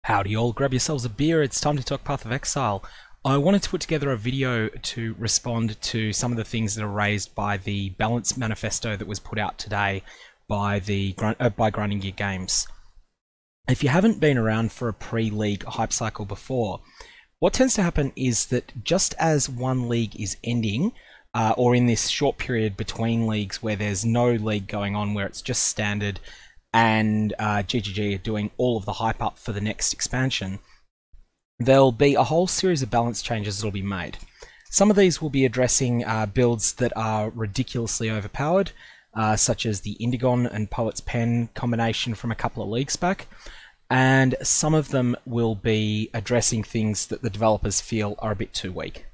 Howdy all, grab yourselves a beer, it's time to talk Path of Exile. I wanted to put together a video to respond to some of the things that are raised by the Balance Manifesto that was put out today by Grinding Gear Games. If you haven't been around for a pre-league hype cycle before, what tends to happen is that just as one league is ending, or in this short period between leagues where there's no league going on, where it's just standard, and GGG are doing all of the hype up for the next expansion, there'll be a whole series of balance changes that'll be made. Some of these will be addressing builds that are ridiculously overpowered, such as the Indigon and Poet's Pen combination from a couple of leagues back, and some of them will be addressing things that the developers feel are a bit too weak.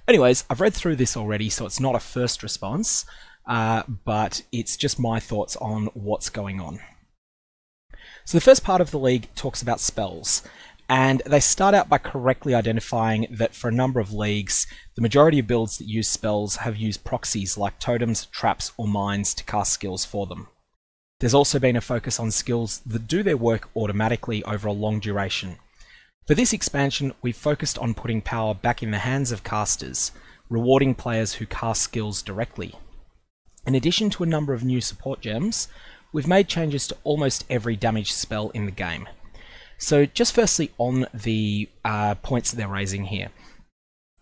Anyways, I've read through this already, so it's not a first response, but it's just my thoughts on what's going on. So the first part of the league talks about spells, and they start out by correctly identifying that for a number of leagues, the majority of builds that use spells have used proxies like totems, traps, or mines to cast skills for them. There's also been a focus on skills that do their work automatically over a long duration. For this expansion, we've focused on putting power back in the hands of casters, rewarding players who cast skills directly. In addition to a number of new support gems, we've made changes to almost every damage spell in the game. So just firstly on the points that they're raising here.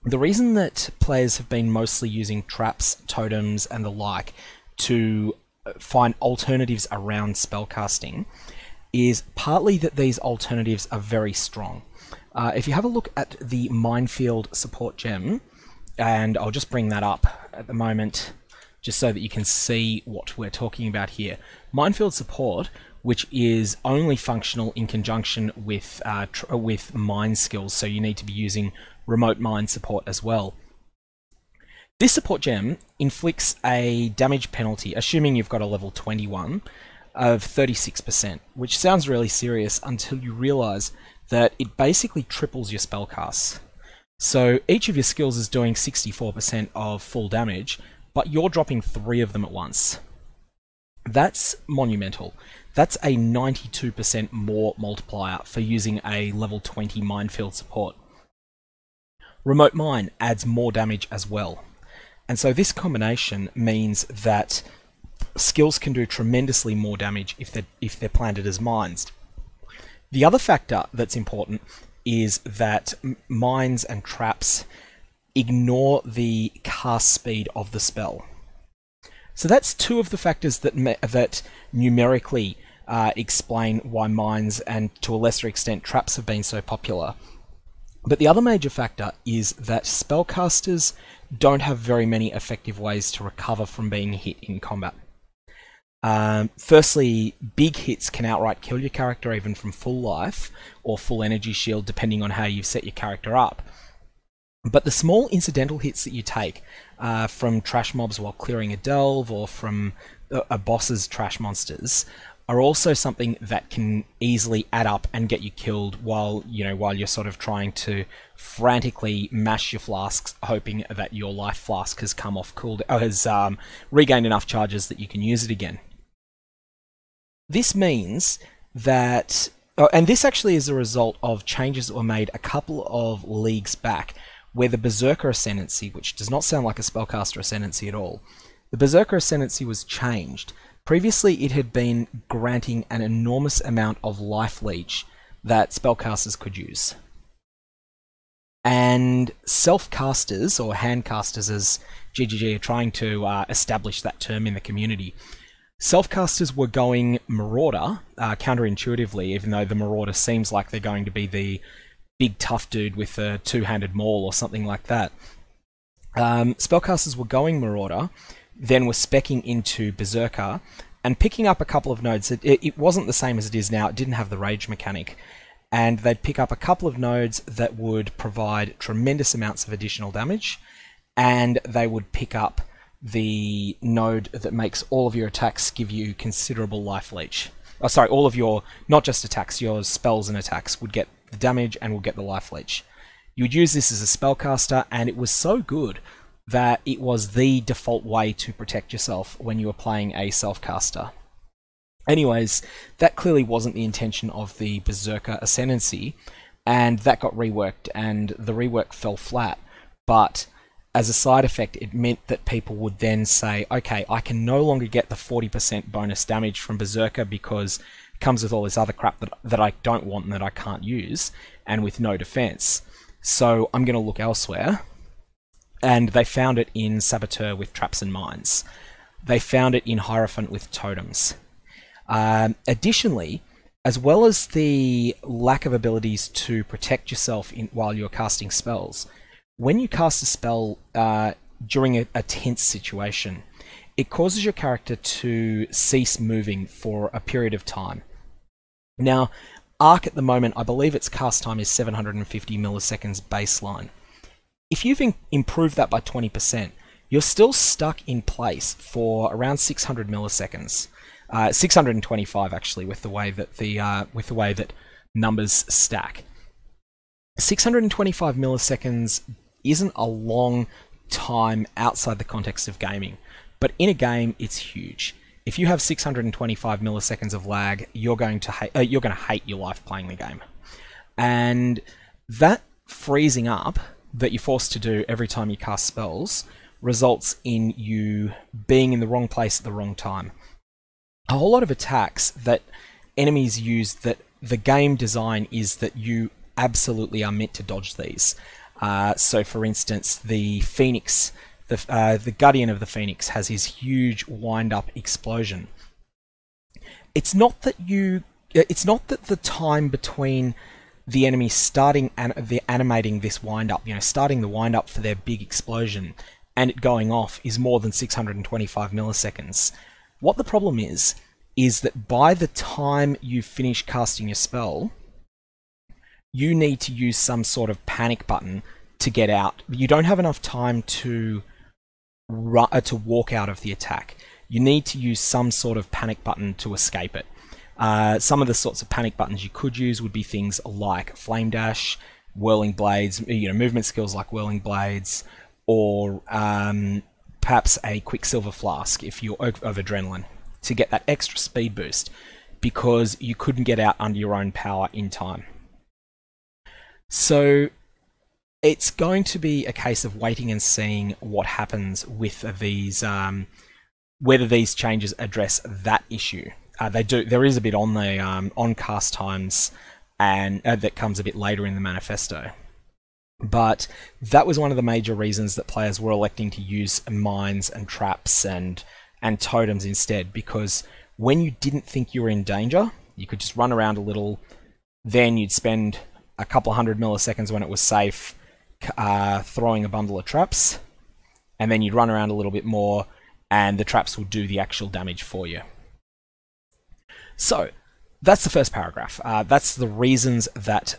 The reason that players have been mostly using traps, totems, and the like to find alternatives around spellcasting is partly that these alternatives are very strong. If you have a look at the Minefield support gem, and I'll just bring that up at the moment, just so that you can see what we're talking about here. Minefield support, which is only functional in conjunction with mine skills, so you need to be using remote mine support as well. This support gem inflicts a damage penalty, assuming you've got a level 21, of 36%, which sounds really serious until you realize that it basically triples your spell casts. So each of your skills is doing 64% of full damage, but you're dropping 3 of them at once. That's monumental. That's a 92% more multiplier for using a level 20 minefield support. Remote mine adds more damage as well. And so this combination means that skills can do tremendously more damage if they're planted as mines. The other factor that's important is that mines and traps ignore the cast speed of the spell. So that's 2 of the factors that numerically explain why mines and to a lesser extent traps have been so popular. But the other major factor is that spellcasters don't have very many effective ways to recover from being hit in combat. Firstly, big hits can outright kill your character even from full life or full energy shield, depending on how you've set your character up. But the small incidental hits that you take from trash mobs while clearing a delve or from a boss's trash monsters are also something that can easily add up and get you killed while you're sort of trying to frantically mash your flasks, hoping that your life flask has come off cooldown, has regained enough charges that you can use it again. This means that, and this actually is a result of changes that were made a couple of leagues back, where the Berserker Ascendancy, which does not sound like a Spellcaster Ascendancy at all, the Berserker Ascendancy was changed. Previously it had been granting an enormous amount of lifeleech that spellcasters could use. And self-casters, or handcasters as GGG are trying to establish that term in the community, self-casters were going Marauder, counterintuitively, even though the Marauder seems like they're going to be the big tough dude with a 2-handed maul or something like that. Spellcasters were going Marauder, then were speccing into Berserker, and picking up a couple of nodes. It wasn't the same as it is now, it didn't have the rage mechanic. And they'd pick up a couple of nodes that would provide tremendous amounts of additional damage, and they would pick up the node that makes all of your attacks give you considerable life leech. Oh, sorry, all of your, not just attacks, your spells and attacks would get the damage and would get the life leech. You would use this as a spellcaster, and it was so good that it was the default way to protect yourself when you were playing a self-caster. Anyways, that clearly wasn't the intention of the Berserker Ascendancy, and that got reworked, and the rework fell flat. But as a side effect, it meant that people would then say, okay, I can no longer get the 40% bonus damage from Berserker because it comes with all this other crap that I don't want and that I can't use, and with no defense. So I'm going to look elsewhere. And they found it in Saboteur with traps and mines. They found it in Hierophant with totems. Additionally, as well as the lack of abilities to protect yourself while you're casting spells, when you cast a spell during a tense situation, it causes your character to cease moving for a period of time. Now, Arc at the moment, I believe its cast time is 750 milliseconds baseline. If you've improved that by 20%, you're still stuck in place for around 600 milliseconds. 625 actually, with the way that numbers stack. 625 milliseconds isn't a long time outside the context of gaming, but in a game it's huge. If you have 625 milliseconds of lag, you're going to hate your life playing the game. And that freezing up that you're forced to do every time you cast spells results in you being in the wrong place at the wrong time. A whole lot of attacks that enemies use, that the game design is that you absolutely are meant to dodge these. So for instance, the Phoenix, the Guardian of the Phoenix has his huge wind-up explosion. It's not that the time between the enemy starting animating this wind-up, starting the wind-up for their big explosion, and it going off is more than 625 milliseconds. What the problem is that by the time you finish casting your spell, you need to use some sort of panic button to get out. You don't have enough time to walk out of the attack. You need to use some sort of panic button to escape it. Some of the sorts of panic buttons you could use would be things like Flame Dash, Whirling Blades, movement skills like Whirling Blades, or perhaps a Quicksilver Flask if you're of Adrenaline, to get that extra speed boost, because you couldn't get out under your own power in time. So it's going to be a case of waiting and seeing what happens with these, whether these changes address that issue. They do. There is a bit on the on cast times, and that comes a bit later in the manifesto. But that was one of the major reasons that players were electing to use mines and traps and totems instead, because when you didn't think you were in danger, you could just run around a little, then you'd spend a couple of 100 milliseconds when it was safe throwing a bundle of traps, and then you'd run around a little bit more and the traps would do the actual damage for you. So that's the first paragraph. That's the reasons that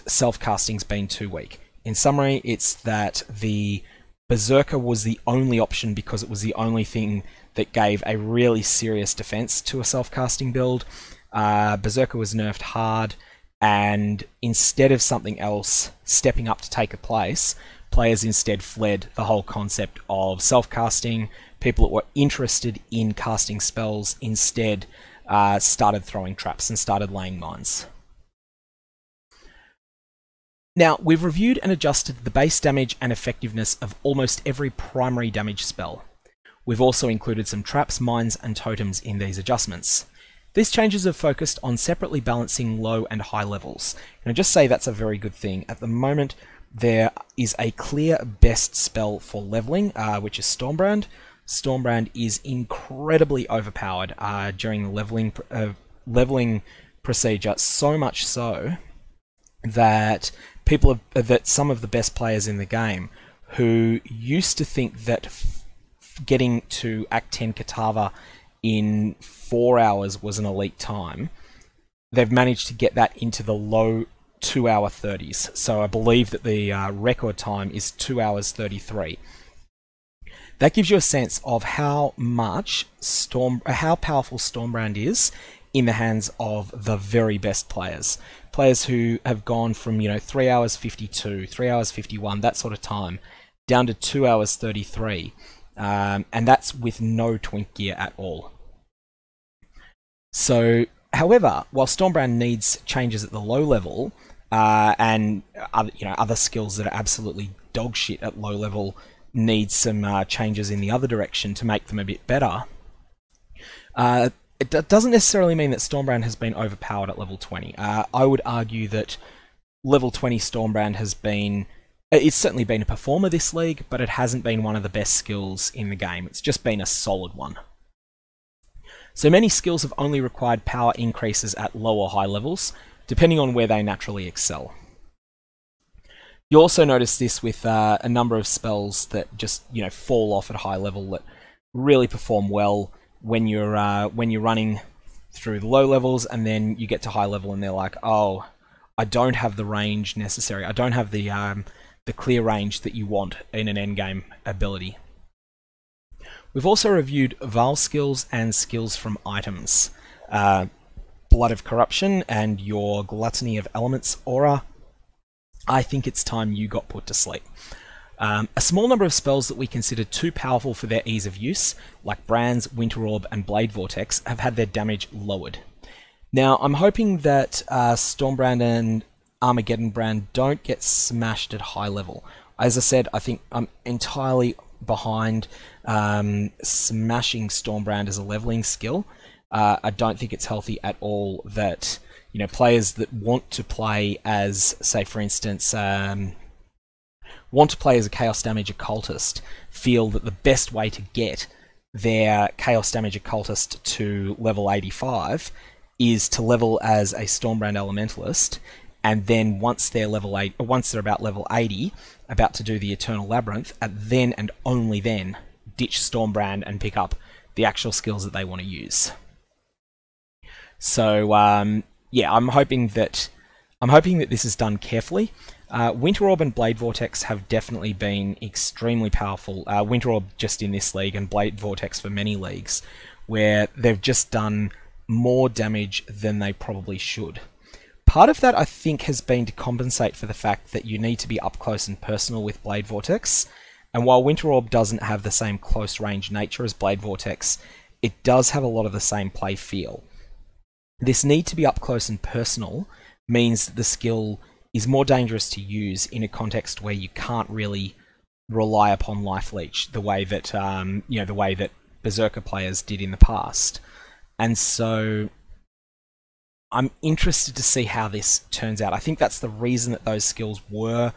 self-casting's been too weak. In summary, it's that the Berserker was the only option because it was the only thing that gave a really serious defense to a self-casting build. Berserker was nerfed hard, and instead of something else stepping up to take a place, players instead fled the whole concept of self-casting. People that were interested in casting spells instead started throwing traps and started laying mines. Now, we've reviewed and adjusted the base damage and effectiveness of almost every primary damage spell. We've also included some traps, mines, and totems in these adjustments. These changes are focused on separately balancing low and high levels, and I just say that's a very good thing. At the moment, there is a clear best spell for leveling, which is Stormbrand. Stormbrand is incredibly overpowered during the leveling procedure, so much so that some of the best players in the game who used to think that getting to Act 10 Katava in 4 hours was an elite time, they've managed to get that into the low 2-hour 30s. So I believe that the record time is 2 hours 33. That gives you a sense of how powerful Stormbrand is in the hands of the very best players. Players who have gone from 3 hours 52, 3 hours 51, that sort of time, down to 2 hours 33, and that's with no twink gear at all. So, however, while Stormbrand needs changes at the low level, and other skills that are absolutely dog shit at low level need some changes in the other direction to make them a bit better, it doesn't necessarily mean that Stormbrand has been overpowered at level 20. I would argue that level 20 Stormbrand has been... It's certainly been a performer this league, but it hasn't been one of the best skills in the game. It's just been a solid one. So many skills have only required power increases at low or high levels, depending on where they naturally excel. You also notice this with a number of spells that just fall off at high level that really perform well when you're running through the low levels, and then you get to high level and they're like, oh, I don't have the range necessary. I don't have the clear range that you want in an endgame ability. We've also reviewed Vaal skills and skills from items. Blood of Corruption and your Gluttony of Elements aura. I think it's time you got put to sleep. A small number of spells that we consider too powerful for their ease of use, like Brand's, Winter Orb and Blade Vortex, have had their damage lowered. Now, I'm hoping that Stormbrand and Armageddon Brand don't get smashed at high level. As I said, I think I'm entirely behind smashing Stormbrand as a leveling skill. I don't think it's healthy at all that players that want to play as, say for instance, want to play as a Chaos Damage Occultist feel that the best way to get their Chaos Damage Occultist to level 85 is to level as a Stormbrand Elementalist, and then once they're about level 80, about to do the Eternal Labyrinth, then and only then ditch Stormbrand and pick up the actual skills that they want to use. So yeah, I'm hoping that this is done carefully. Winter Orb and Blade Vortex have definitely been extremely powerful. Winter Orb just in this league, and Blade Vortex for many leagues, where they've just done more damage than they probably should. Part of that, I think, has been to compensate for the fact that you need to be up close and personal with Blade Vortex, and while Winter Orb doesn't have the same close range nature as Blade Vortex, it does have a lot of the same play feel. This need to be up close and personal means that the skill is more dangerous to use in a context where you can't really rely upon lifeleech the way that the way that Berserker players did in the past. And so I'm interested to see how this turns out. I think that's the reason that those skills were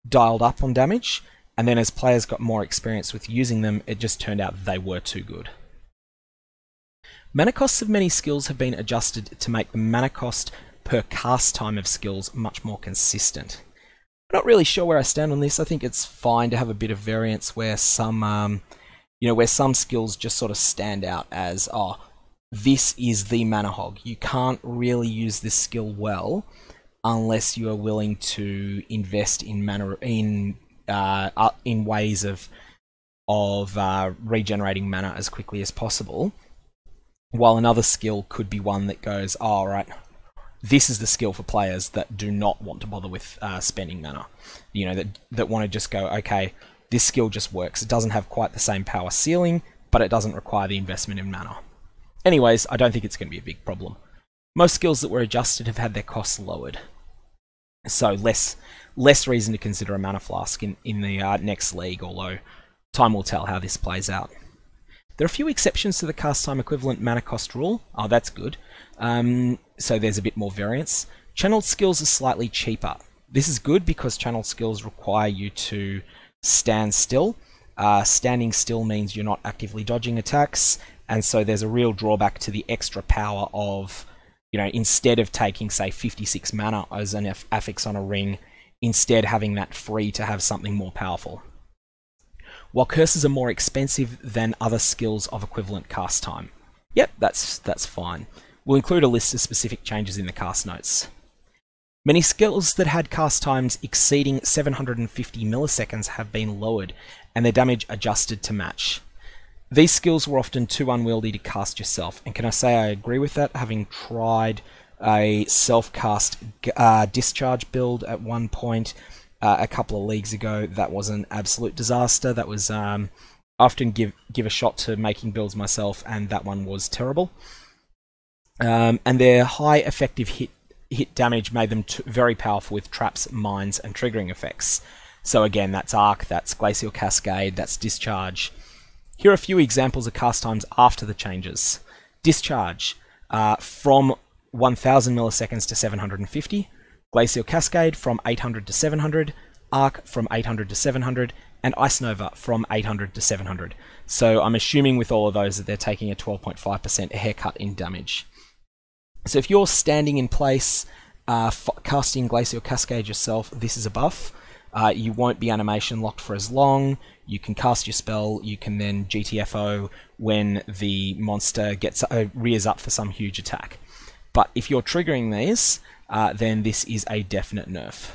dialed up on damage, and then as players got more experience with using them, it just turned out that they were too good. Mana costs of many skills have been adjusted to make the mana cost per cast time of skills much more consistent. I'm not really sure where I stand on this. I think it's fine to have a bit of variance where some skills just sort of stand out as, oh, this is the mana hog. You can't really use this skill well unless you are willing to invest in mana in ways of regenerating mana as quickly as possible. While another skill could be one that goes, oh, all right, this is the skill for players that do not want to bother with spending mana. That want to just go, okay, this skill just works. It doesn't have quite the same power ceiling, but it doesn't require the investment in mana. Anyways, I don't think it's going to be a big problem. Most skills that were adjusted have had their costs lowered. So less reason to consider a mana flask in the next league, although time will tell how this plays out. There are a few exceptions to the cast time equivalent mana cost rule. Oh, that's good. So there's a bit more variance. Channeled skills are slightly cheaper. This is good because channeled skills require you to stand still. Standing still means you're not actively dodging attacks, and so there's a real drawback to the extra power of, instead of taking, say, 56 mana as an affix on a ring, instead having that free to have something more powerful. While curses are more expensive than other skills of equivalent cast time. Yep, that's fine. We'll include a list of specific changes in the cast notes. Many skills that had cast times exceeding 750 milliseconds have been lowered, and their damage adjusted to match. These skills were often too unwieldy to cast yourself, and can I say I agree with that, having tried a self-cast discharge build at one point a couple of leagues ago. That was an absolute disaster. That was often give a shot to making builds myself, and that one was terrible. and their high effective hit damage made them very powerful with traps, mines, and triggering effects. So again, that's Arc, that's Glacial Cascade, that's Discharge. Here are a few examples of cast times after the changes. Discharge, from 1000 milliseconds to 750. Glacial Cascade from 800 to 700. Arc from 800 to 700. And Ice Nova from 800 to 700. So I'm assuming with all of those that they're taking a 12.5% haircut in damage. So if you're standing in place, casting Glacial Cascade yourself, this is a buff. You won't be animation locked for as long. You can cast your spell. You can then GTFO when the monster gets rears up for some huge attack. But if you're triggering these, then this is a definite nerf.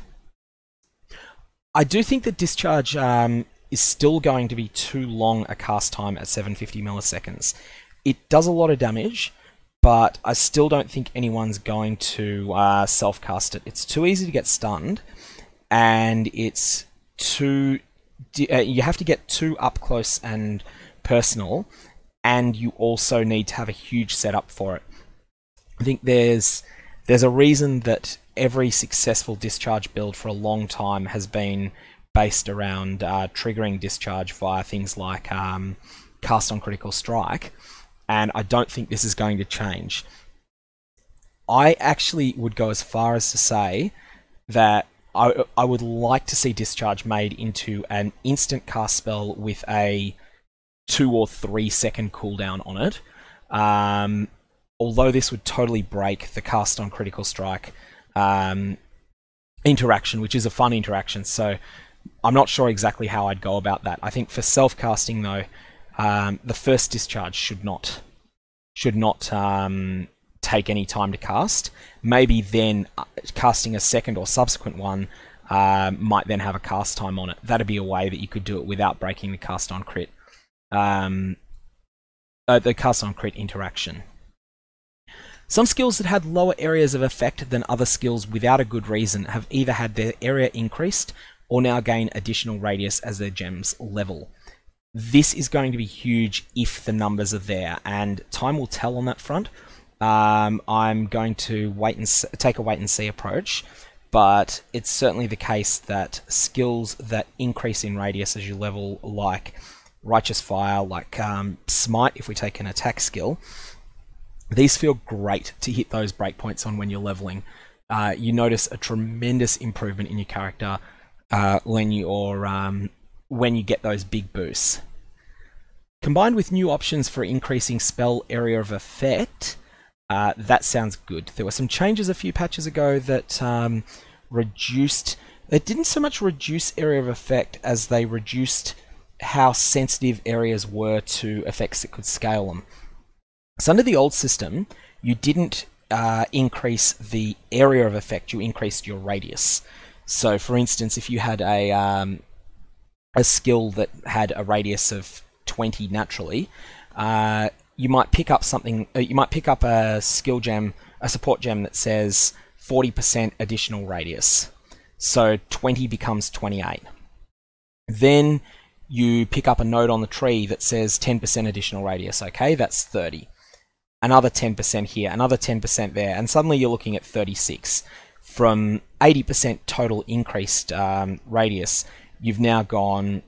I do think that Discharge is still going to be too long a cast time at 750 milliseconds. It does a lot of damage, but I still don't think anyone's going to self-cast it. It's too easy to get stunned, and it's too... you have to get too up close and personal, and you also need to have a huge setup for it. I think there's a reason that every successful Discharge build for a long time has been based around triggering Discharge via things like Cast on Critical Strike, and I don't think this is going to change. I actually would go as far as to say that I would like to see Discharge made into an instant cast spell with a 2 or 3 second cooldown on it. Although this would totally break the Cast on Critical Strike interaction, which is a fun interaction, so I'm not sure exactly how I'd go about that. I think for self-casting though, the first Discharge should not take any time to cast. Maybe then casting a second or subsequent one might then have a cast time on it. That'd be a way that you could do it without breaking the cast on crit, the cast on crit interaction. Some skills that had lower areas of effect than other skills without a good reason have either had their area increased or now gain additional radius as their gems level. This is going to be huge if the numbers are there, and time will tell on that front. I'm going to take a wait and see approach, but it's certainly the case that skills that increase in radius as you level, like Righteous Fire, like Smite if we take an attack skill, these feel great to hit those breakpoints on when you're leveling. You notice a tremendous improvement in your character when you get those big boosts. Combined with new options for increasing spell area of effect, that sounds good. There were some changes a few patches ago that reduced... They didn't so much reduce area of effect as they reduced how sensitive areas were to effects that could scale them. So under the old system, you didn't increase the area of effect, you increased your radius. So for instance, if you had a skill that had a radius of 20 naturally, you might pick up something. You might pick up a skill gem, a support gem that says 40% additional radius. So 20 becomes 28. Then you pick up a node on the tree that says 10% additional radius. Okay, that's 30. Another 10% here, another 10% there, and suddenly you're looking at 36. From 80% total increased radius, you're now going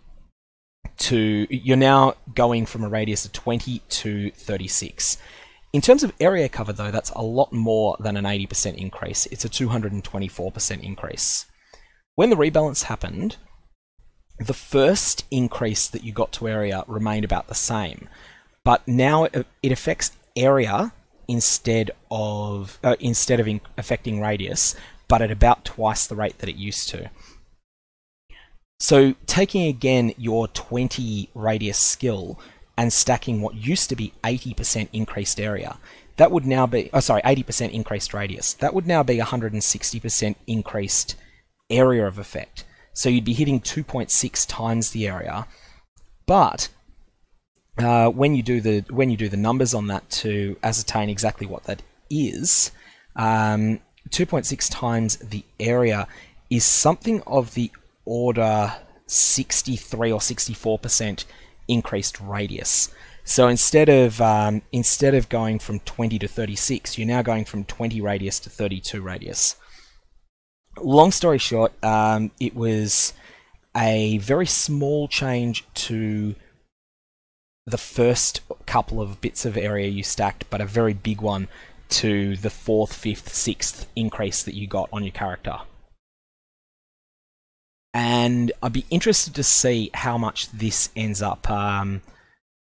from a radius of 20 to 36. In terms of area cover though, that's a lot more than an 80% increase. It's a 224% increase. When the rebalance happened, the first increase that you got to area remained about the same, but now it affects area instead of affecting radius, but at about twice the rate that it used to. So taking again your 20 radius skill and stacking what used to be 80% increased area, that would now be, 80% increased radius, that would now be 160% increased area of effect. So you'd be hitting 2.6 times the area, but when you do the numbers on that to ascertain exactly what that is, 2.6 times the area is something of the order 63 or 64% increased radius. So instead of going from 20 to 36, you're now going from 20 radius to 32 radius. Long story short, it was a very small change to the first couple of bits of area you stacked, but a very big one to the 4th, 5th, 6th increase that you got on your character. And I'd be interested to see how much this ends up.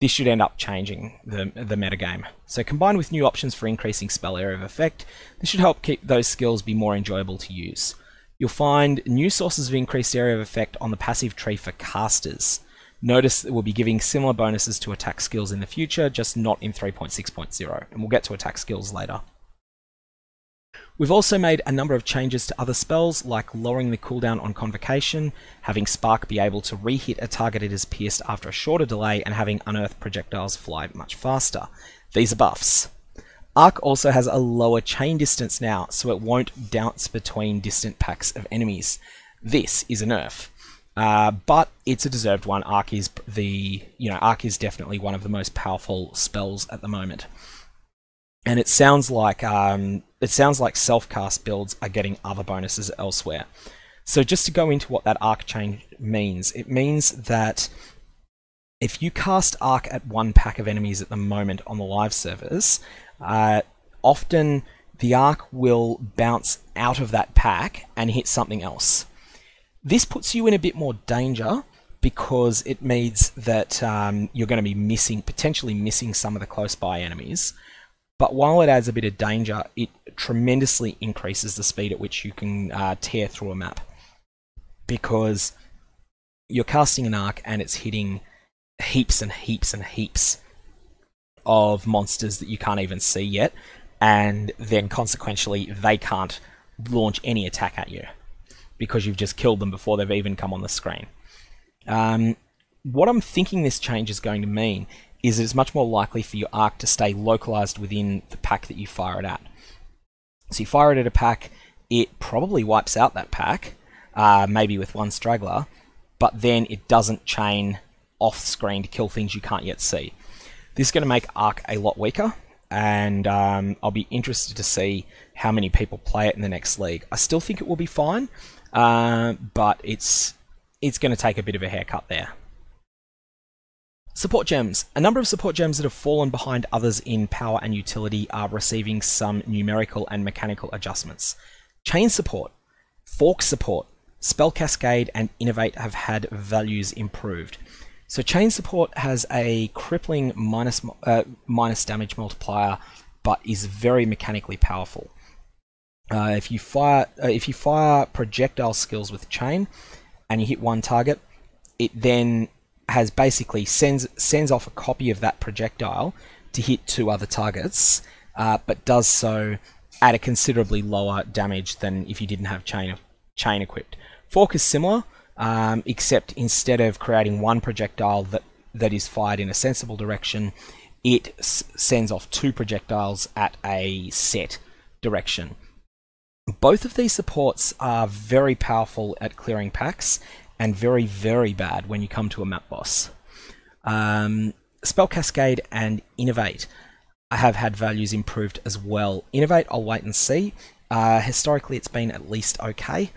This should end up changing the metagame. So combined with new options for increasing spell area of effect, this should help keep those skills be more enjoyable to use. You'll find new sources of increased area of effect on the passive tree for casters. Notice that we'll be giving similar bonuses to attack skills in the future, just not in 3.6.0, and we'll get to attack skills later. We've also made a number of changes to other spells, like lowering the cooldown on Convocation, having Spark be able to re-hit a target it is pierced after a shorter delay, and having Unearthed projectiles fly much faster. These are buffs. Arc also has a lower chain distance now, so it won't bounce between distant packs of enemies. This is a nerf. But it's a deserved one. Arc is definitely one of the most powerful spells at the moment. And it sounds like self-cast builds are getting other bonuses elsewhere. So just to go into what that Arc change means, it means that if you cast Arc at one pack of enemies at the moment on the live servers, often the Arc will bounce out of that pack and hit something else. This puts you in a bit more danger because it means that you're going to be potentially missing some of the close-by enemies. But while it adds a bit of danger, it tremendously increases the speed at which you can tear through a map. Because you're casting an Arc and it's hitting heaps and heaps and heaps of monsters that you can't even see yet, and then consequently they can't launch any attack at you because you've just killed them before they've even come on the screen. What I'm thinking this change is going to mean is that it's much more likely for your Arc to stay localized within the pack that you fire it at. So you fire it at a pack, it probably wipes out that pack, maybe with one straggler, but then it doesn't chain off screen to kill things you can't yet see. This is going to make Arc a lot weaker, and I'll be interested to see how many people play it in the next league. I still think it will be fine, but it's going to take a bit of a haircut there. Support gems. A number of support gems that have fallen behind others in power and utility are receiving some numerical and mechanical adjustments. Chain support, fork support, spell cascade, and innovate have had values improved. So chain support has a crippling minus damage multiplier, but is very mechanically powerful. If you fire projectile skills with chain and you hit one target, it then has basically sends off a copy of that projectile to hit 2 other targets, but does so at a considerably lower damage than if you didn't have chain equipped. Fork is similar, except instead of creating one projectile that is fired in a sensible direction, it sends off 2 projectiles at a set direction. Both of these supports are very powerful at clearing packs, and very, very bad when you come to a map boss. Spell Cascade and Innovate have had values improved as well. Innovate, I'll wait and see. Historically, it's been at least okay.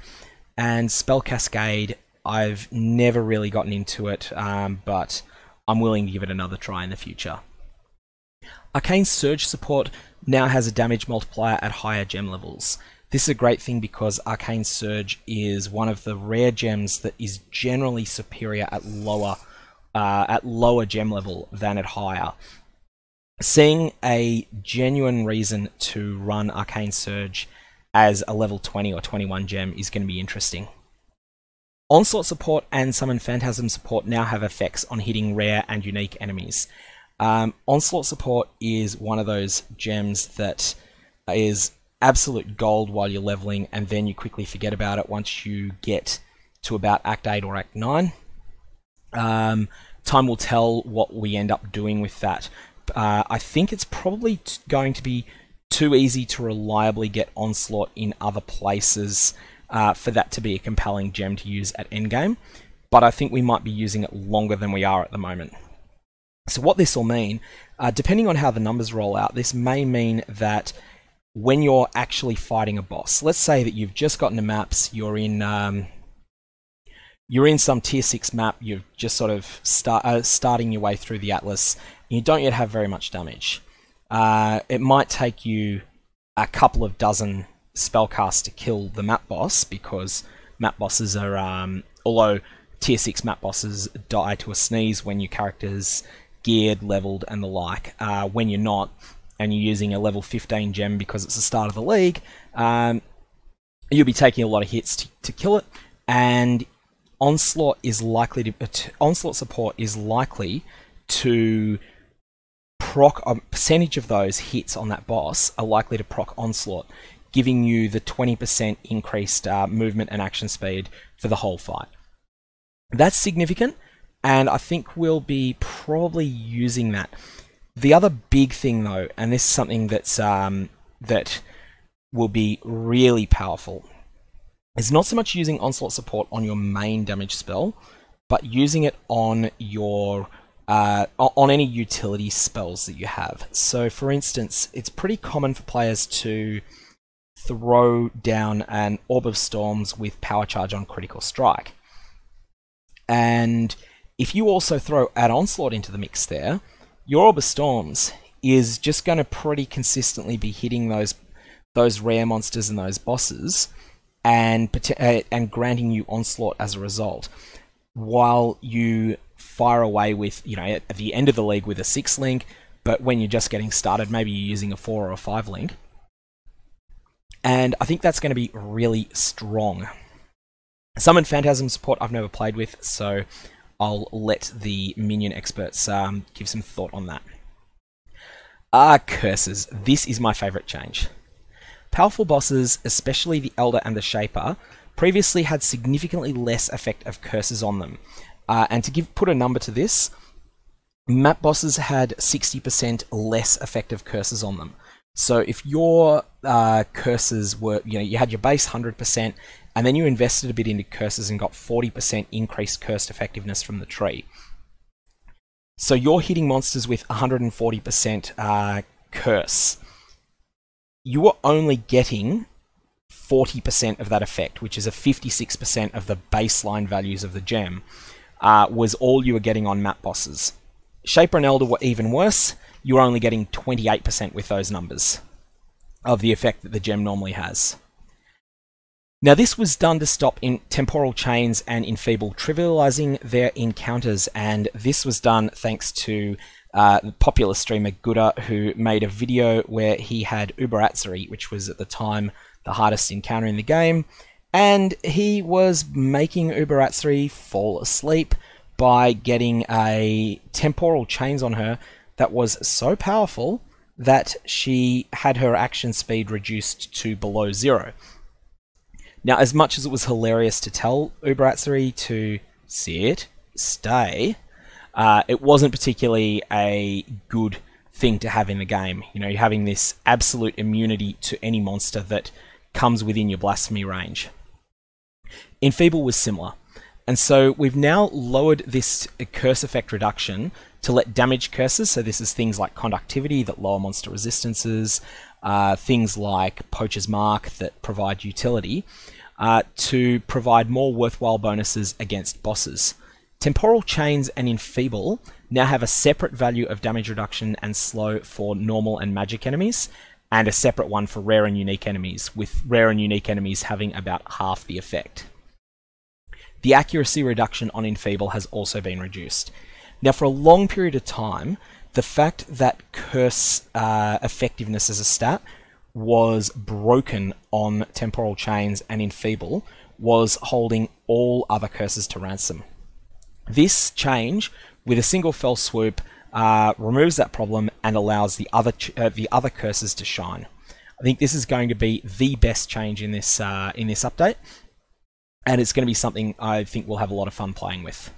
And Spell Cascade, I've never really gotten into it, but I'm willing to give it another try in the future. Arcane Surge support now has a damage multiplier at higher gem levels. This is a great thing because Arcane Surge is one of the rare gems that is generally superior at lower gem level than at higher. Seeing a genuine reason to run Arcane Surge as a level 20 or 21 gem is going to be interesting. Onslaught Support and Summon Phantasm support now have effects on hitting rare and unique enemies. Onslaught Support is one of those gems that is absolute gold while you're leveling, and then you quickly forget about it once you get to about Act 8 or Act 9. Time will tell what we end up doing with that. I think it's probably going to be too easy to reliably get Onslaught in other places for that to be a compelling gem to use at endgame, but I think we might be using it longer than we are at the moment. So what this will mean, depending on how the numbers roll out, this may mean that when you're actually fighting a boss, let's say that you've just gotten to maps, you're in some tier 6 map, you're just sort of starting your way through the Atlas, and you don't yet have very much damage. It might take you a couple of dozen spellcasts to kill the map boss, because map bosses are, although tier 6 map bosses die to a sneeze when your character's geared, leveled, and the like. When you're not, and you're using a level 15 gem because it's the start of the league, you'll be taking a lot of hits to kill it, and Onslaught Support is likely to proc a percentage of those hits on that boss are likely to proc Onslaught, giving you the 20% increased movement and action speed for the whole fight. That's significant, and I think we'll be probably using that. The other big thing, though, and this is something that's that will be really powerful, is not so much using Onslaught Support on your main damage spell, but using it on your on any utility spells that you have. So, for instance, it's pretty common for players to throw down an Orb of Storms with Power Charge on Critical Strike. And if you also add Onslaught into the mix there, your Orb of Storms is just going to pretty consistently be hitting those rare monsters and those bosses, and granting you Onslaught as a result, while you fire away with, at the end of the league with a 6 link, but when you're just getting started, maybe you're using a 4 or a 5 link. And I think that's going to be really strong. Summon Phantasm Support I've never played with, so I'll let the minion experts give some thought on that. Curses. This is my favorite change. Powerful bosses, especially the Elder and the Shaper, previously had significantly less effect of curses on them. And to put a number to this, map bosses had 60% less effective curses on them. So if your curses were, you had your base 100%, and then you invested a bit into curses and got 40% increased cursed effectiveness from the tree. So you're hitting monsters with 140% curse. You are only getting 40% of that effect, which is a 56% of the baseline values of the gem, was all you were getting on map bosses. Shaper and Elder were even worse. You were only getting 28% with those numbers of the effect that the gem normally has. Now, this was done to stop Temporal Chains and Enfeeble trivializing their encounters, and this was done thanks to the popular streamer Gutta, who made a video where he had Uberatsuri, which was at the time the hardest encounter in the game, and he was making Uberatsuri fall asleep by getting a Temporal Chains on her that was so powerful that she had her action speed reduced to below 0. Now, as much as it was hilarious to tell Uberatsuri to sit, stay, it wasn't particularly a good thing to have in the game. You're having this absolute immunity to any monster that comes within your blasphemy range. Enfeeble was similar. And so we've now lowered this curse effect reduction to let damage curses, so this is things like conductivity that lower monster resistances, things like Poacher's Mark that provide utility, to provide more worthwhile bonuses against bosses. Temporal Chains and Enfeeble now have a separate value of damage reduction and slow for normal and magic enemies, and a separate one for rare and unique enemies, with rare and unique enemies having about half the effect. The accuracy reduction on Enfeeble has also been reduced. Now, for a long period of time, the fact that curse effectiveness as a stat was broken on Temporal Chains and Enfeeble was holding all other curses to ransom. This change, with a single fell swoop, removes that problem and allows the other curses to shine. I think this is going to be the best change in this update, and it's going to be something I think we'll have a lot of fun playing with.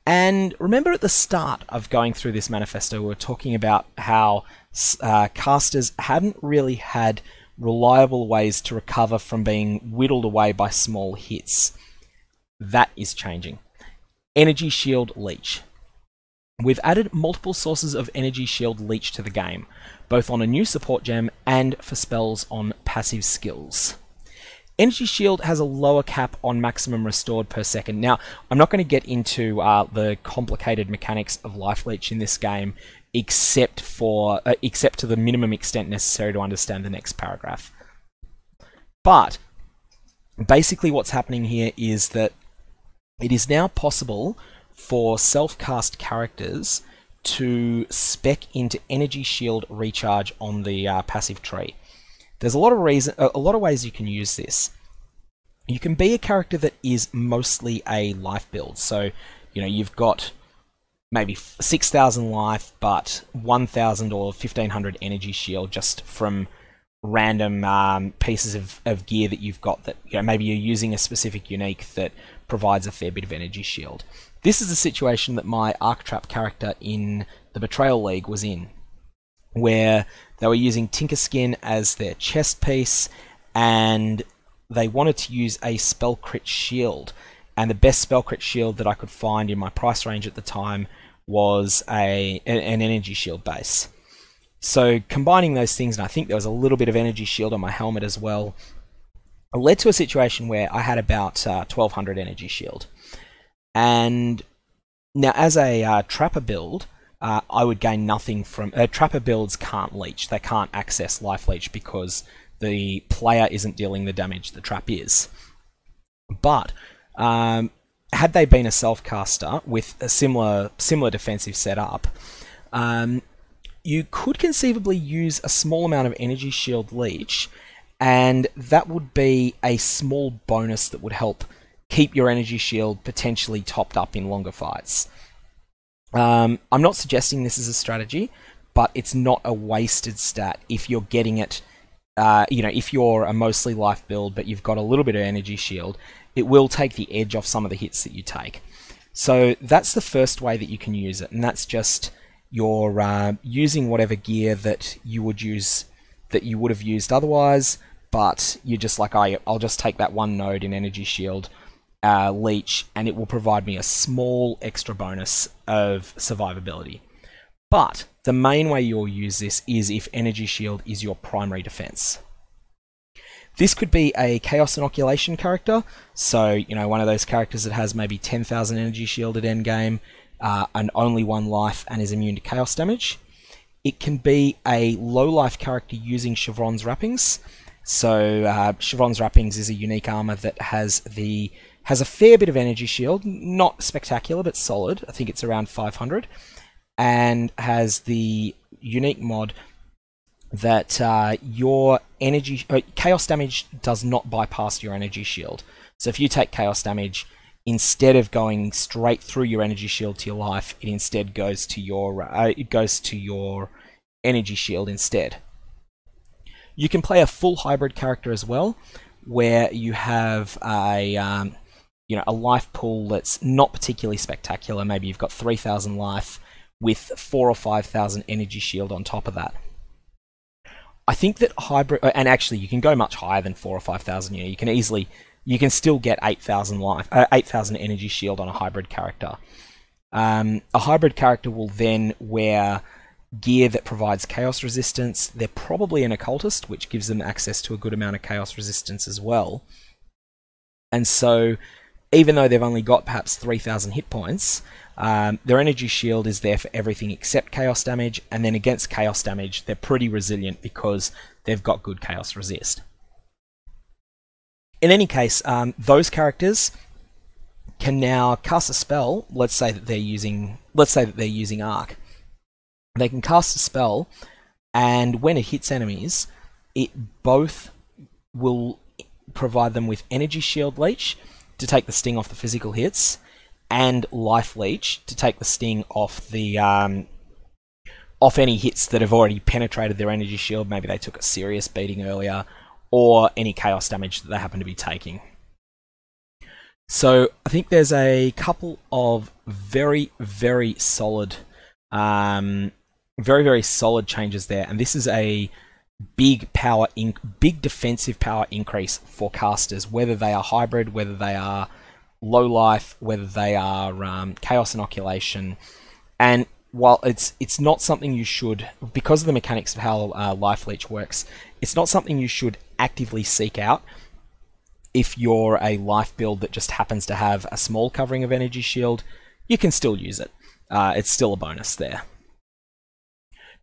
And remember at the start of going through this manifesto, we were talking about how casters hadn't really had reliable ways to recover from being whittled away by small hits. That is changing. Energy Shield Leech. We've added multiple sources of Energy Shield Leech to the game, both on a new support gem and for spells on passive skills. Energy Shield has a lower cap on maximum restored per second. Now, I'm not going to get into the complicated mechanics of lifeleech in this game, except to the minimum extent necessary to understand the next paragraph. But basically what's happening here is that it is now possible for self-cast characters to spec into Energy Shield recharge on the passive tree. There's a lot of ways you can use this. You can be a character that is mostly a life build. So, you know, you've got maybe 6,000 life, but 1,000 or 1,500 energy shield just from random pieces of gear that you've got that, you know, maybe you're using a specific unique that provides a fair bit of energy shield. This is the situation that my Archetrap character in the Betrayal League was in, where they were using Tinkerskin as their chest piece, and they wanted to use a spell crit shield. And the best spell crit shield that I could find in my price range at the time was an energy shield base. So combining those things, and I think there was a little bit of energy shield on my helmet as well, it led to a situation where I had about 1,200 energy shield. And now as a Trapper build, I would gain nothing from... Trapper builds can't leech. They can't access life leech because the player isn't dealing the damage the trap is. But had they been a self-caster with a similar defensive setup, you could conceivably use a small amount of Energy Shield Leech, and that would be a small bonus that would help keep your energy shield potentially topped up in longer fights. I'm not suggesting this is a strategy, but it's not a wasted stat if you're getting it. If you're a mostly life build, but you've got a little bit of energy shield, it will take the edge off some of the hits that you take. So that's the first way that you can use it, and that's just you're using whatever gear that you would have used otherwise, but you're just like, I'll just take that one node in energy shield leech, and it will provide me a small extra bonus of survivability. But the main way you'll use this is if energy shield is your primary defense. This could be a Chaos Inoculation character, so, you know, one of those characters that has maybe 10,000 energy shield at endgame, and only 1 life, and is immune to chaos damage. It can be a low life character using Chevron's Wrappings. So Chevron's Wrappings is a unique armor that has a fair bit of energy shield, not spectacular but solid. I think it's around 500, and has the unique mod that your chaos damage does not bypass your energy shield. So if you take chaos damage, instead of going straight through your energy shield to your life, it instead goes to your energy shield instead. You can play a full hybrid character as well, where you have a life pool that's not particularly spectacular. Maybe you've got 3,000 life with 4,000 or 5,000 energy shield on top of that. I think that hybrid, and actually you can go much higher than 4,000 or 5,000. You can still get 8,000 life, 8,000 energy shield on a hybrid character. A hybrid character will then wear gear that provides chaos resistance. They're probably an occultist, which gives them access to a good amount of chaos resistance as well. And so, even though they've only got perhaps 3,000 hit points, their energy shield is there for everything except chaos damage, and then against chaos damage, they're pretty resilient because they've got good chaos resist. In any case, those characters can now cast a spell. Let's say that they're using Arc. They can cast a spell, and when it hits enemies, it both will provide them with Energy Shield Leech to take the sting off the physical hits, and Life Leech to take the sting off the off any hits that have already penetrated their energy shield. Maybe they took a serious beating earlier, or any chaos damage that they happen to be taking. So I think there's a couple of very, very solid, very solid changes there, and this is a big defensive power increase for casters, whether they are hybrid, whether they are low life, whether they are chaos inoculation. And while it's not something you should, because of the mechanics of how lifeleech works, it's not something you should actively seek out if you're a life build that just happens to have a small covering of energy shield. You can still use it. It's still a bonus there.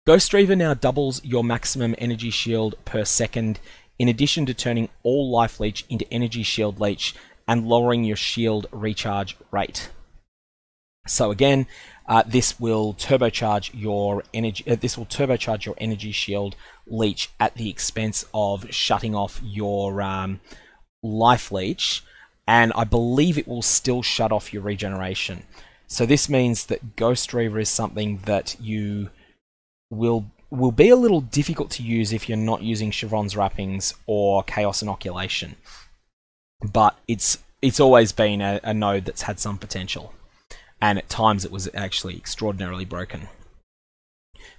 Ghost Reaver now doubles your maximum energy shield per second, in addition to turning all lifeleech into Energy Shield Leech and lowering your shield recharge rate. So again, this will turbocharge your energy shield leech at the expense of shutting off your lifeleech, and I believe it will still shut off your regeneration. So this means that Ghost Reaver is something that you will be a little difficult to use if you're not using Chevron's Wrappings or Chaos Inoculation. But it's always been a node that's had some potential, and at times it was actually extraordinarily broken.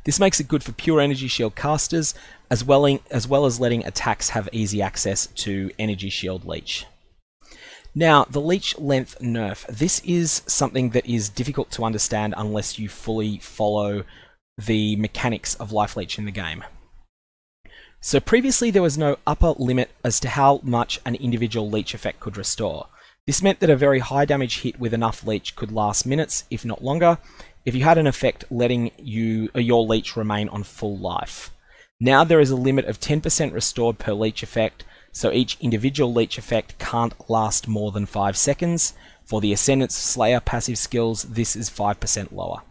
This makes it good for pure Energy Shield casters, as well as letting attacks have easy access to Energy Shield Leech. Now, the Leech Length nerf. This is something that is difficult to understand unless you fully follow the mechanics of lifeleech in the game. So previously there was no upper limit as to how much an individual leech effect could restore. This meant that a very high damage hit with enough leech could last minutes, if not longer, if you had an effect letting your leech remain on full life. Now there is a limit of 10% restored per leech effect, so each individual leech effect can't last more than 5 seconds. For the Ascendant Slayer passive skills, this is 5% lower.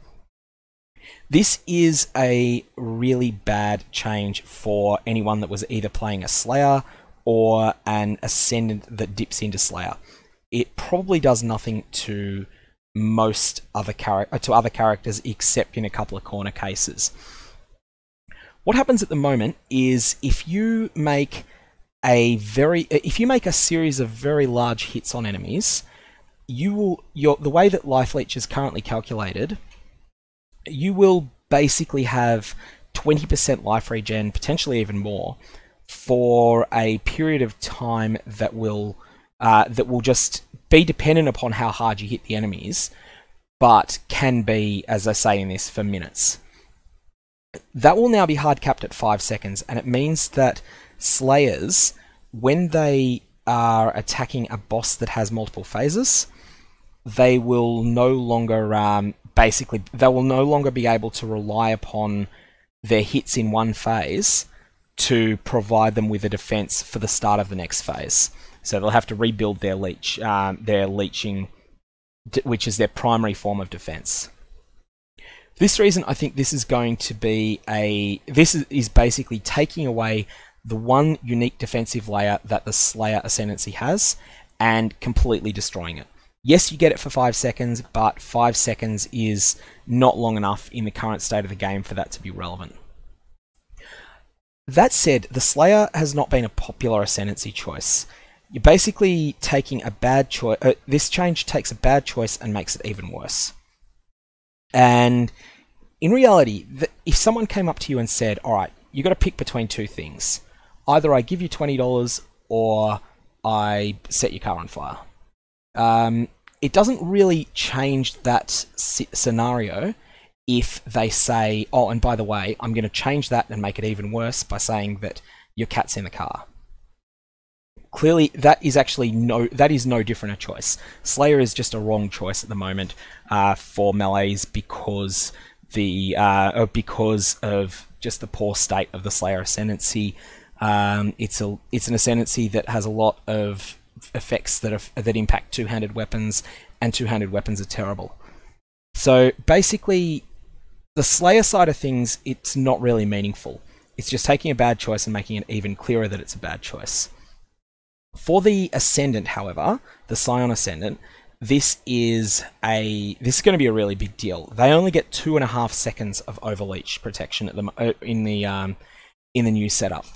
This is a really bad change for anyone that was either playing a Slayer or an Ascendant that dips into Slayer. It probably does nothing to most other characters except in a couple of corner cases. What happens at the moment is if you make a series of very large hits on enemies, the way that lifeleech is currently calculated, you will basically have 20% life regen, potentially even more, for a period of time that will just be dependent upon how hard you hit the enemies, but can be, as I say in this, for minutes. That will now be hard capped at 5 seconds, and it means that Slayers, when they are attacking a boss that has multiple phases, they will no longer be able to rely upon their hits in one phase to provide them with a defense for the start of the next phase. So they'll have to rebuild their leeching, which is their primary form of defense. For this reason, I think this is going to be this is basically taking away the one unique defensive layer that the Slayer Ascendancy has and completely destroying it. Yes, you get it for 5 seconds, but 5 seconds is not long enough in the current state of the game for that to be relevant. That said, the Slayer has not been a popular Ascendancy choice. You're basically taking a bad choice. This change takes a bad choice and makes it even worse. And in reality, if someone came up to you and said, alright, you've got to pick between two things. Either I give you $20 or I set your car on fire. It doesn't really change that scenario if they say, oh, and by the way, I'm going to change that and make it even worse by saying that your cat's in the car. Clearly, that is no different a choice. Slayer is just a wrong choice at the moment for melees because of just the poor state of the Slayer Ascendancy. It's an Ascendancy that has a lot of effects that impact two-handed weapons, and two-handed weapons are terrible. So basically, the Slayer side of things, it's not really meaningful. It's just taking a bad choice and making it even clearer that it's a bad choice. For the Ascendant, however, the Scion Ascendant, this is going to be a really big deal. They only get 2.5 seconds of overleech protection in the new setup.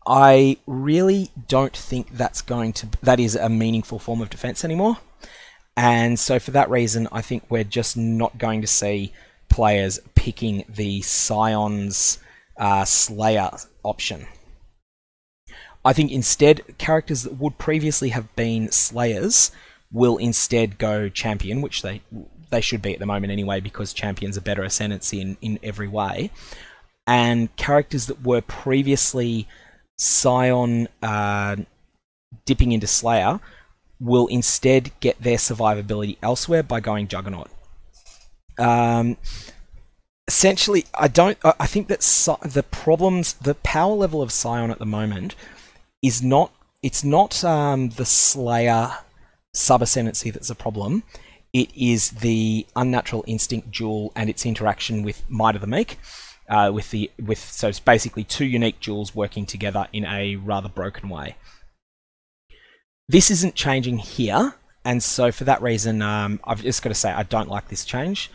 I really don't think that is a meaningful form of defense anymore. And so for that reason, I think we're just not going to see players picking the Scion's Slayer option. I think instead, characters that would previously have been Slayers will instead go Champion, which they should be at the moment anyway, because champions are better Ascendancy in every way. And characters that were previously Scion dipping into Slayer will instead get their survivability elsewhere by going Juggernaut. Essentially, I think that the power level of Scion at the moment is not, it's not the Slayer sub-ascendancy that's a problem. It is the Unnatural Instinct duel and its interaction with Might of the Meek, so it's basically two unique duels working together in a rather broken way. This isn't changing here, and so for that reason, I've just got to say I don't like this change.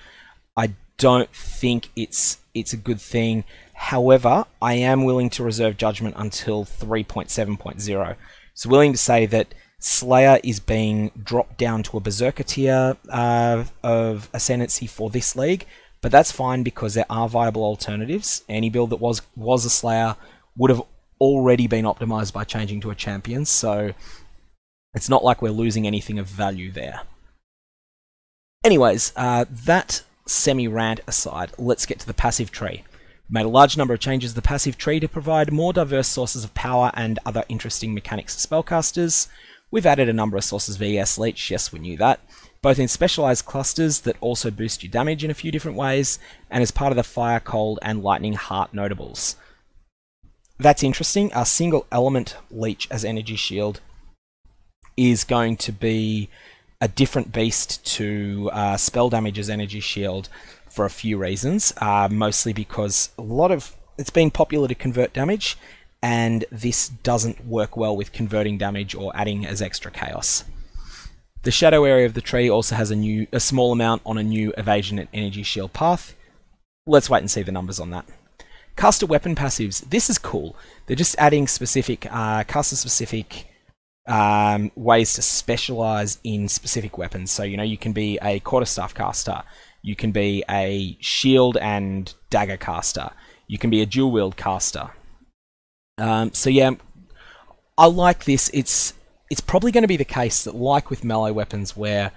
I don't think it's a good thing. However, I am willing to reserve judgment until 3.7.0. So willing to say that Slayer is being dropped down to a Berserker tier of Ascendancy for this league, but that's fine because there are viable alternatives. Any build that was a Slayer would have already been optimized by changing to a champion, so it's not like we're losing anything of value there. Anyways, that semi-rant aside, let's get to the passive tree. We made a large number of changes to the passive tree to provide more diverse sources of power and other interesting mechanics to spellcasters. We've added a number of sources of ES Leech, yes, we knew that, both in specialized clusters that also boost your damage in a few different ways, and as part of the Fire, Cold, and Lightning Heart notables. That's interesting. Our single element Leech as Energy Shield is going to be a different beast to spell damage as Energy Shield for a few reasons, mostly because it's been popular to convert damage, and this doesn't work well with converting damage or adding as extra chaos. The shadow area of the tree also has a small amount on a new evasion and energy shield path. Let's wait and see the numbers on that. Caster weapon passives. This is cool. They're just adding specific caster-specific ways to specialize in specific weapons. So, you know, you can be a quarterstaff caster, you can be a shield and dagger caster, you can be a dual wield caster. So yeah, I like this. It's probably going to be the case that, like with melee weapons, where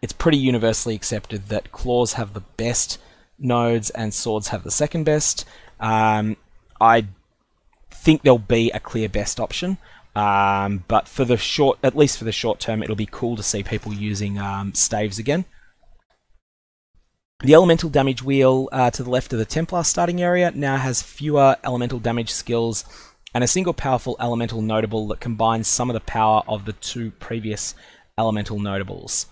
it's pretty universally accepted that claws have the best nodes and swords have the second best. I think there'll be a clear best option. But for at least for the short term, it'll be cool to see people using staves again. The elemental damage wheel to the left of the Templar starting area now has fewer elemental damage skills and a single powerful elemental notable that combines some of the power of the two previous elemental notables.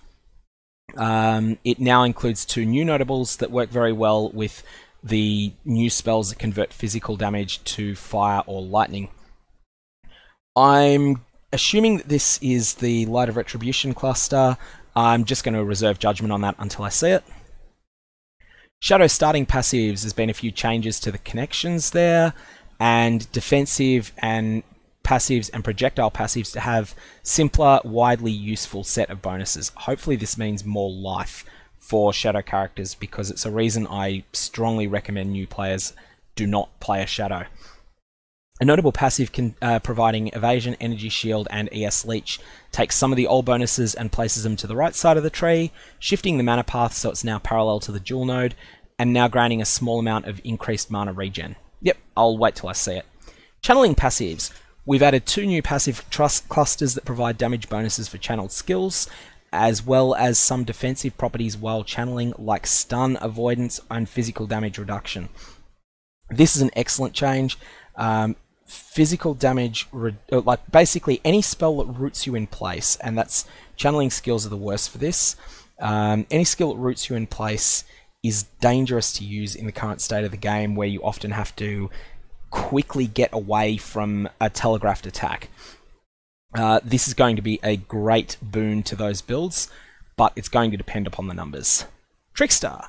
It now includes two new notables that work very well with the new spells that convert physical damage to fire or lightning. I'm assuming that this is the Light of Retribution cluster. I'm just going to reserve judgment on that until I see it. Shadow starting passives, there's been a few changes to the connections there, and defensive and passives and projectile passives to have simpler, widely useful set of bonuses. Hopefully this means more life for Shadow characters, because it's a reason I strongly recommend new players do not play a Shadow. A notable passive providing Evasion, Energy Shield, and ES Leech takes some of the old bonuses and places them to the right side of the tree, shifting the mana path so it's now parallel to the dual node, and now granting a small amount of increased mana regen. Yep, I'll wait till I see it. Channeling passives. We've added two new passive trust clusters that provide damage bonuses for channeled skills, as well as some defensive properties while channeling, like stun, avoidance, and physical damage reduction. This is an excellent change. Physical damage, like basically any spell that roots you in place, and that's channeling skills are the worst for this. Any skill that roots you in place is dangerous to use in the current state of the game, where you often have to quickly get away from a telegraphed attack. This is going to be a great boon to those builds, but it's going to depend upon the numbers. Trickster.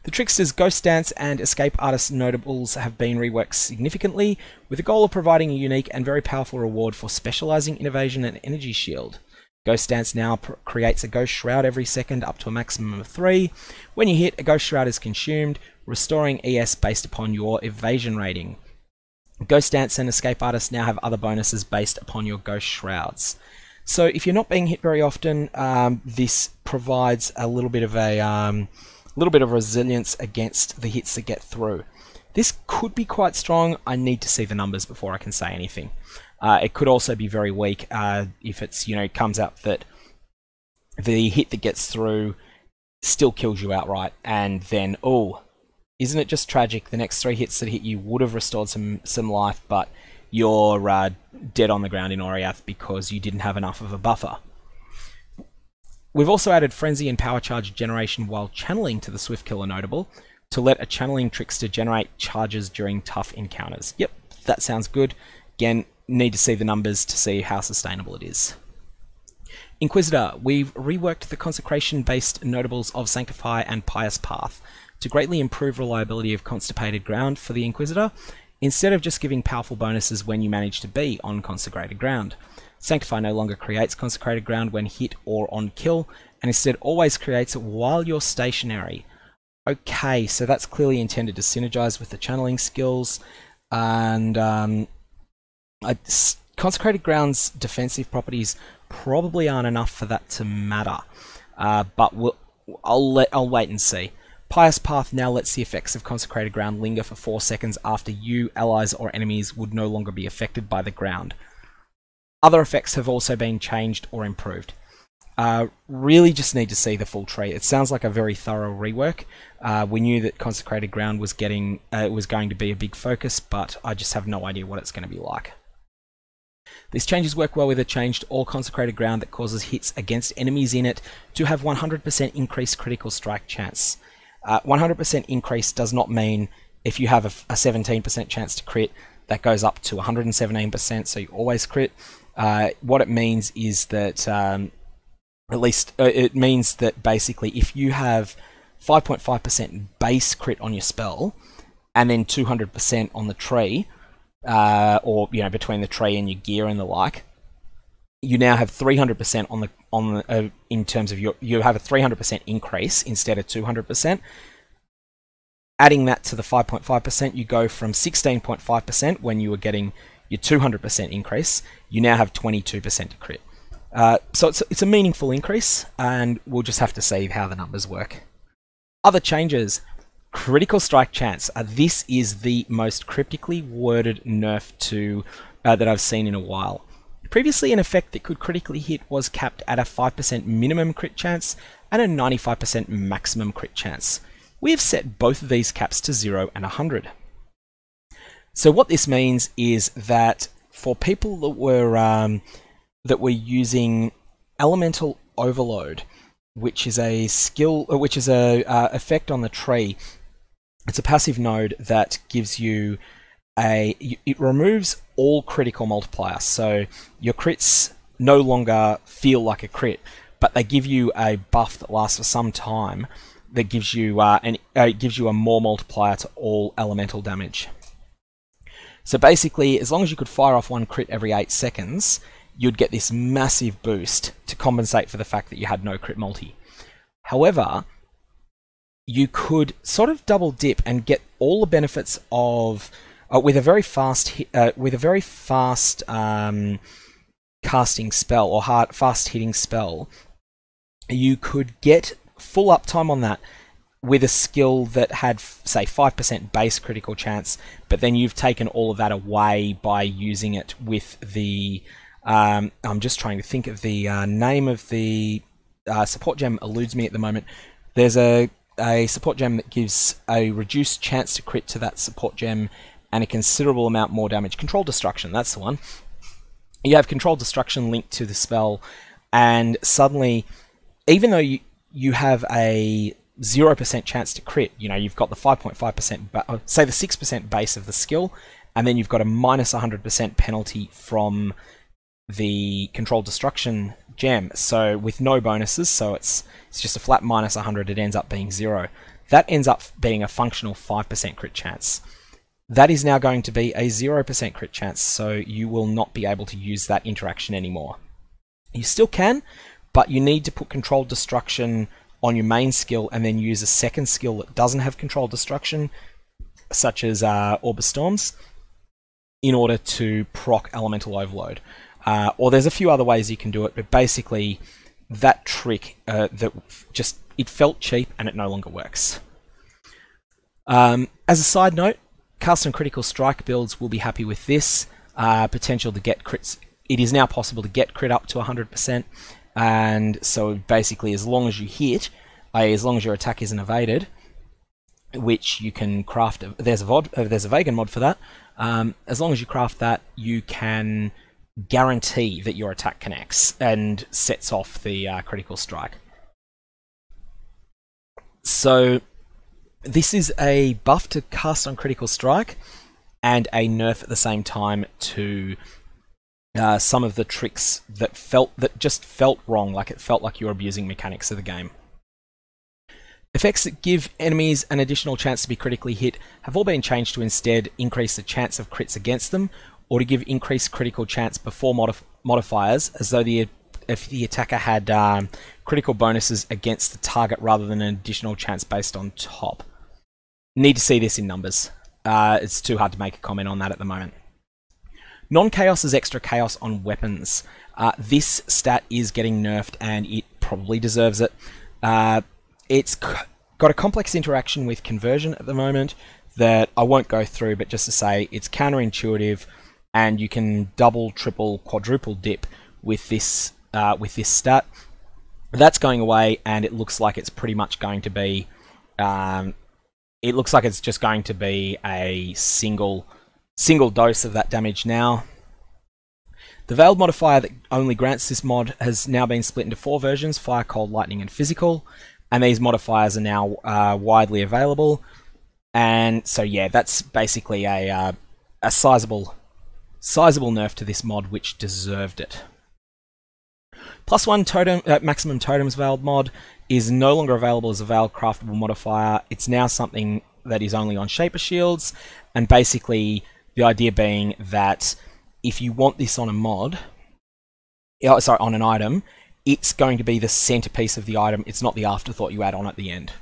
The Trickster's Ghost Dance and Escape Artist notables have been reworked significantly, with the goal of providing a unique and very powerful reward for specializing in Evasion and Energy Shield. Ghost Dance now creates a Ghost Shroud every second up to a maximum of 3. When you hit, a Ghost Shroud is consumed, restoring ES based upon your Evasion rating. Ghost Dance and Escape Artist now have other bonuses based upon your Ghost Shrouds. So if you're not being hit very often, this provides a little bit of resilience against the hits that get through. This could be quite strong. I need to see the numbers before I can say anything. It could also be very weak if it's, comes out that the hit that gets through still kills you outright, and then, oh, isn't it just tragic? The next 3 hits that hit you would have restored some life, but you're dead on the ground in Oriath because you didn't have enough of a buffer. We've also added Frenzy and Power Charge generation while channeling to the Swift Killer notable to let a channeling trickster generate charges during tough encounters. Yep, that sounds good. Again, need to see the numbers to see how sustainable it is. Inquisitor, we've reworked the consecration-based notables of Sanctify and Pious Path to greatly improve reliability of Constipated Ground for the Inquisitor, instead of just giving powerful bonuses when you manage to be on Consecrated Ground. Sanctify no longer creates Consecrated Ground when hit or on kill, and instead always creates it while you're stationary. Okay, so that's clearly intended to synergize with the channeling skills, and Consecrated Ground's defensive properties probably aren't enough for that to matter, but I'll wait and see. Pious Path now lets the effects of Consecrated Ground linger for 4 seconds after you, allies, or enemies would no longer be affected by the ground. Other effects have also been changed or improved. Really just need to see the full tree. It sounds like a very thorough rework. We knew that Consecrated Ground was going to be a big focus, but I just have no idea what it's going to be like. These changes work well with a change to all Consecrated Ground that causes hits against enemies in it to have 100% increased critical strike chance. 100% increase does not mean if you have a 17% chance to crit, that goes up to 117%, so you always crit. What it means is that, it means that basically if you have 5.5% base crit on your spell, and then 200% on the tree, or between the tree and your gear and the like, you now have 300% in terms of you have a 300% increase instead of 200%. Adding that to the 5.5%, you go from 16.5% when you were getting your 200% increase. You now have 22% to crit. So it's a meaningful increase, and we'll just have to see how the numbers work. Other changes. Critical strike chance. This is the most cryptically worded nerf that I've seen in a while. Previously, an effect that could critically hit was capped at a 5% minimum crit chance and a 95% maximum crit chance. We have set both of these caps to 0 and 100. So what this means is that for people that were using Elemental Overload, which is a effect on the tree, it's a passive node that gives you it removes all critical multiplier. So your crits no longer feel like a crit, but they give you a buff that lasts for some time that gives you a more multiplier to all elemental damage. So basically, as long as you could fire off 1 crit every 8 seconds, you'd get this massive boost to compensate for the fact that you had no crit multi. However, you could sort of double dip and get all the benefits of with a very fast casting spell or fast hitting spell. You could get full uptime on that with a skill that had, say, 5% base critical chance, but then you've taken all of that away by using it with the I'm just trying to think of the name of the support gem. Eludes me at the moment. There's a support gem that gives a reduced chance to crit to that support gem and a considerable amount more damage. Control Destruction, that's the one. You have Control Destruction linked to the spell, and suddenly, even though you have a 0% chance to crit, you've got the 5.5%, say the 6% base of the skill, and then you've got a minus 100% penalty from the Control Destruction gem, so with no bonuses, so it's just a flat minus 100, it ends up being 0. That ends up being a functional 5% crit chance. That is now going to be a 0% crit chance, so you will not be able to use that interaction anymore. You still can, but you need to put Control Destruction on your main skill and then use a second skill that doesn't have Control Destruction, such as Orb of Storms, in order to proc Elemental Overload. Or there's a few other ways you can do it, but basically that trick that just, it felt cheap and it no longer works. As a side note, Cast on Critical Strike builds will be happy with this. Potential to get crits. It is now possible to get crit up to 100%, and so basically as long as you hit, as long as your attack isn't evaded, which you can craft, there's a vegan mod for that, as long as you craft that, you can guarantee that your attack connects and sets off the critical strike. So this is a buff to Cast on Critical Strike and a nerf at the same time to some of the tricks that just felt wrong, like it felt like you were abusing mechanics of the game. Effects that give enemies an additional chance to be critically hit have all been changed to instead increase the chance of crits against them, or to give increased critical chance before modifiers, as though if the attacker had critical bonuses against the target rather than an additional chance based on top. Need to see this in numbers. It's too hard to make a comment on that at the moment. Non-chaos is extra chaos on weapons. This stat is getting nerfed and it probably deserves it. It's got a complex interaction with conversion at the moment that I won't go through, but just to say it's counterintuitive and you can double, triple, quadruple dip with this stat. That's going away and it looks like it's pretty much going to be it looks like it's just going to be a single dose of that damage now. The Veiled modifier that only grants this mod has now been split into 4 versions: Fire, Cold, Lightning, and Physical. And these modifiers are now widely available. And so yeah, that's basically a sizable nerf to this mod, which deserved it. +1 totem, maximum totems Veiled mod is no longer available as a Veiled craftable modifier. It's now something that is only on Shaper Shields, and basically the idea being that if you want this on a mod, on an item, it's going to be the centerpiece of the item. It's not the afterthought you add on at the end.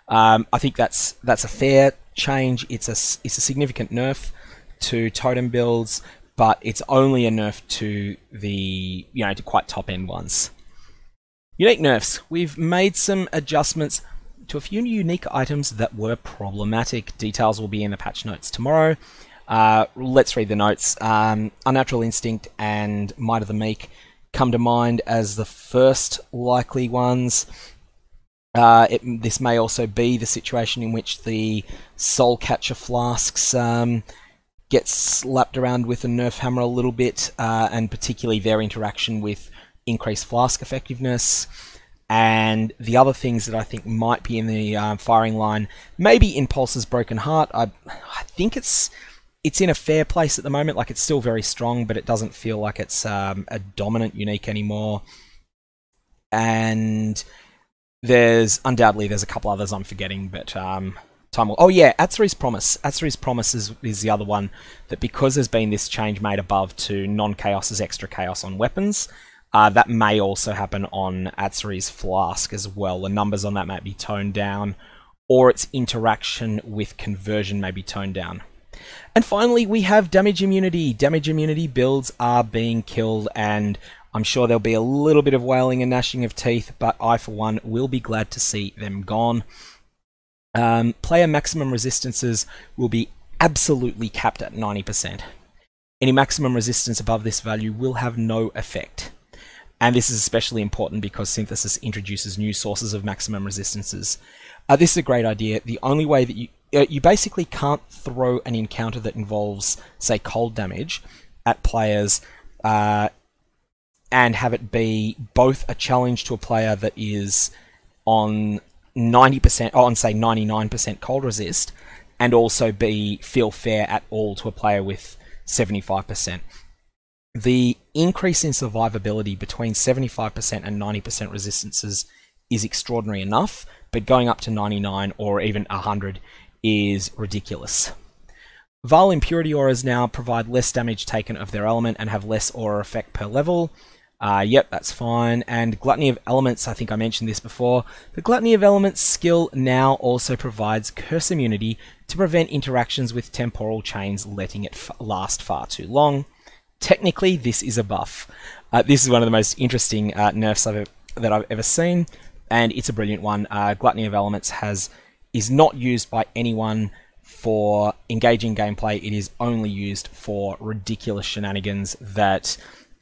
I think that's a fair change. It's a significant nerf to totem builds, but it's only a nerf to the to quite top end ones. Unique nerfs. We've made some adjustments to a few unique items that were problematic. Details will be in the patch notes tomorrow. Let's read the notes. Unnatural Instinct and Might of the Meek come to mind as the first likely ones. This may also be the situation in which the Soul Catcher flasks get slapped around with a nerf hammer a little bit, and particularly their interaction with increased flask effectiveness. And the other things that I think might be in the firing line, maybe Impulse's Broken Heart. I think it's in a fair place at the moment. Like, it's still very strong, but it doesn't feel like it's a dominant unique anymore. And there's a couple others I'm forgetting, but time will... Oh yeah, Atzuri's Promise. Atzuri's Promise is the other one that, because there's been this change made above to non-chaos as extra chaos on weapons, that may also happen on Atzuri's Flask as well. The numbers on that might be toned down, or its interaction with conversion may be toned down. And finally, we have damage immunity. Damage immunity builds are being killed, and I'm sure there'll be a little bit of wailing and gnashing of teeth, but I, for one, will be glad to see them gone. Player maximum resistances will be absolutely capped at 90%. Any maximum resistance above this value will have no effect. And this is especially important because Synthesis introduces new sources of maximum resistances. This is a great idea. The only way that you basically can't throw an encounter that involves, say, cold damage at players and have it be both a challenge to a player that is on 90%, or on, say, 99% cold resist, and also feel fair at all to a player with 75%. The increase in survivability between 75% and 90% resistances is extraordinary enough, but going up to 99 or even 100 is ridiculous. Vile Impurity Auras now provide less damage taken of their element and have less aura effect per level. Yep, that's fine. And Gluttony of Elements, I think I mentioned this before. The Gluttony of Elements skill now also provides curse immunity to prevent interactions with temporal chains letting it last far too long. Technically, this is a buff. This is one of the most interesting nerfs that I've ever seen, and it's a brilliant one. Gluttony of Elements is not used by anyone for engaging gameplay. It is only used for ridiculous shenanigans that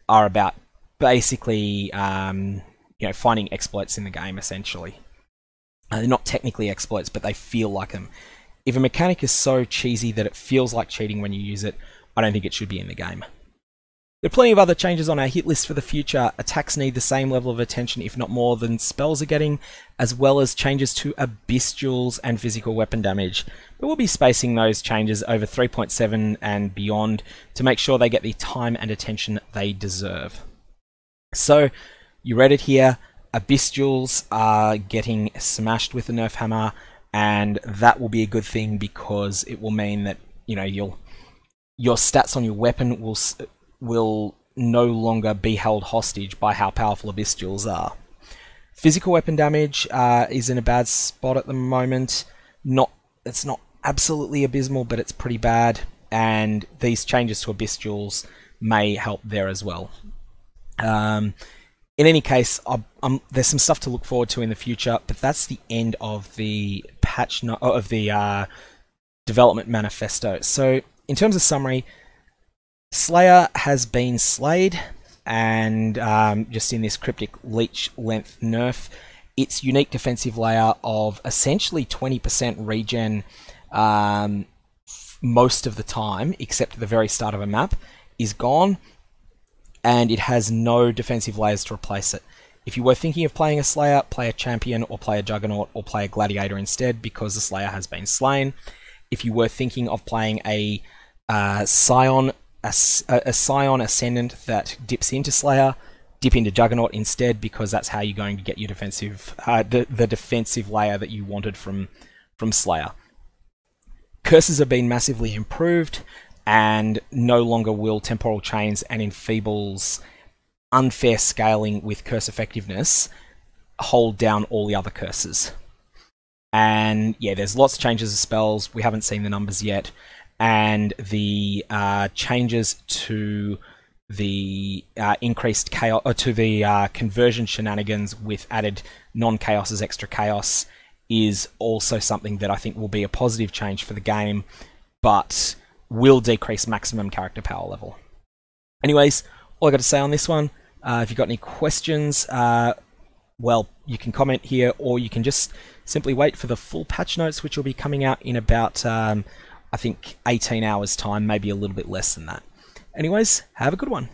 are about basically finding exploits in the game, essentially. They're not technically exploits, but they feel like them. If a mechanic is so cheesy that it feels like cheating when you use it, I don't think it should be in the game. There are plenty of other changes on our hit list for the future. Attacks need the same level of attention, if not more, than spells are getting, as well as changes to Abyssals and physical weapon damage. But we'll be spacing those changes over 3.7 and beyond to make sure they get the time and attention they deserve. So, you read it here. Abyssals are getting smashed with the Nerf hammer, and that will be a good thing because it will mean that your stats on your weapon will no longer be held hostage by how powerful Abyssals are. Physical weapon damage is in a bad spot at the moment. It's not absolutely abysmal, but it's pretty bad, and these changes to Abyssals may help there as well. In any case, there's some stuff to look forward to in the future, but that's the end of the development manifesto. So, in terms of summary, Slayer has been slayed, and just in this cryptic leech length nerf, its unique defensive layer of essentially 20% regen most of the time, except at the very start of a map, is gone, and it has no defensive layers to replace it. If you were thinking of playing a Slayer, play a Champion, or play a Juggernaut, or play a Gladiator instead, because the Slayer has been slain. If you were thinking of playing a Scion Ascendant that dips into Slayer, dip into Juggernaut instead, because that's how you're going to get your defensive, the defensive layer that you wanted from Slayer. Curses have been massively improved, and no longer will Temporal Chains and Enfeeble's unfair scaling with curse effectiveness hold down all the other curses. And yeah, there's lots of changes of spells. We haven't seen the numbers yet. And the changes to the increased chaos, or to the conversion shenanigans with added non-chaos as extra chaos, is also something that I think will be a positive change for the game, but will decrease maximum character power level. Anyways, all I got to say on this one, if you've got any questions, well, you can comment here, or you can just simply wait for the full patch notes, which will be coming out in about, I think, 18 hours time, maybe a little bit less than that. Anyways, have a good one.